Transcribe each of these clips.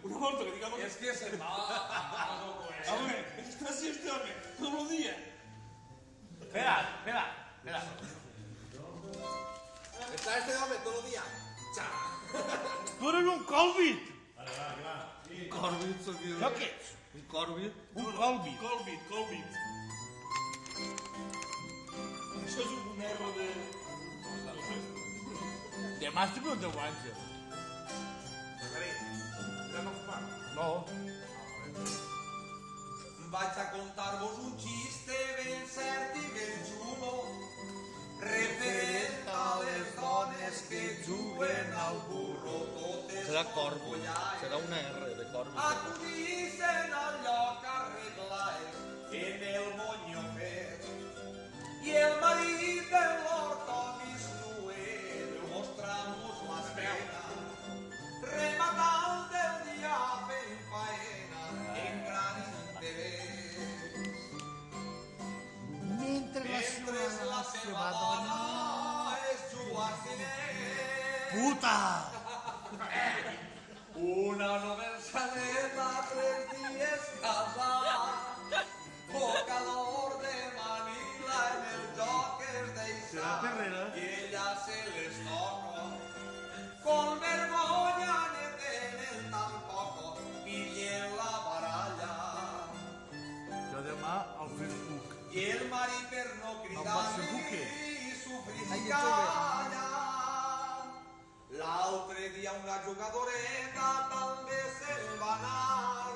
Una volta que digamos... Es que se va... Está así este hombre, todos los días. Espera. Está este hombre todos los días. Tu eres un Colbit. Vale, va. Un Corbit, sóc jo. Això què ets? Un Corbit. Un Colbit. Això és un erro de... De màster no te guanxa. Ja no fa. No. Vaig a contar-vos un xiste ben cert i ben xulo referent a les dones que juguen al burro totes Serà Corbit, forfollades. serà una R de Corbit. Acudixen al lloc arreglades en el moño fet i el marit de l'ortomis Noel mostrant-nos l'esquena rematant el dia fent faena en gran interès. Mentre La seva dona és Schwarzenegger. Puta! Una novel·saleta, 3 dies casat, bocador de Manila en el joc es deixa. Serà Terrera. I ella se les toca, con vergonya ne tenen tan poco, pillen la baralla. Jo demà al Facebook. I el marit per no Al cridar-li Facebook, què? i sofrir Ai, si ja t'ho calla. L'altre dia una jugadoreta també se'n va anar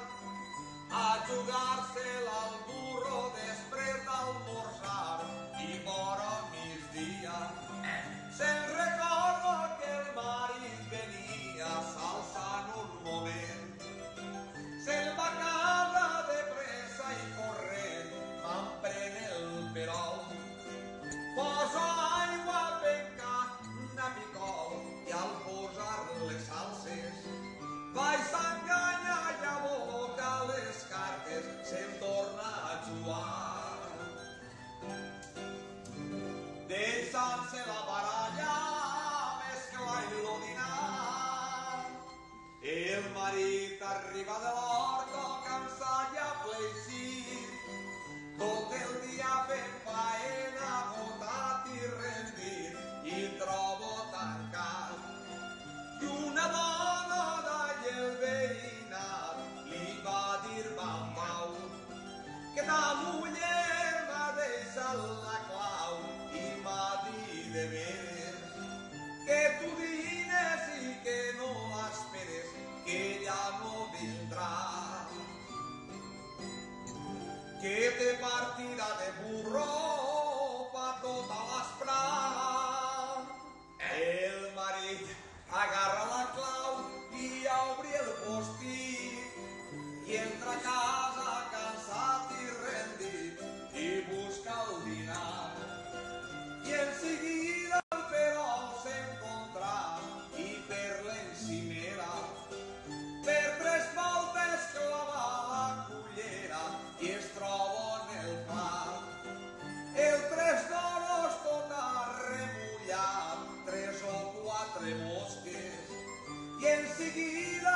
a jugar-se-la al burro després d'almorzar i vora migdia se'n recorda que el marit venia s'alçant un moment. Se'n va casa de pressa i corrent, m'empren el perol. Posa aigua penca, una picol, i al posar les salses vaig s'enganyar i aboca les cartes, se'n torna a jugar. Deixant-se la baralla, mesclant-lo dinar. El marit arriba de l'horta, cansat i afligit, tot el dia fent faena, agotat i rendit, i trobo tancat. I una dona d'allà el veïnat li va dir van pau que ta muller m'ha deixat la clau i m'ha dit de veres que tu dines i que no esperes que ella no vindrà. Que te partirà de burro pa tota l'esprà. El marit agarra la clau i obri el postit i entra a casa cansat i rendit i busca el dinar. I en seguida el perol s'encontrà i per l'encimera per 3 voltes clava la cullera i es troba en el plat. El 3 d'oros tot arremullat, 3 o 4 mosques, i en seguida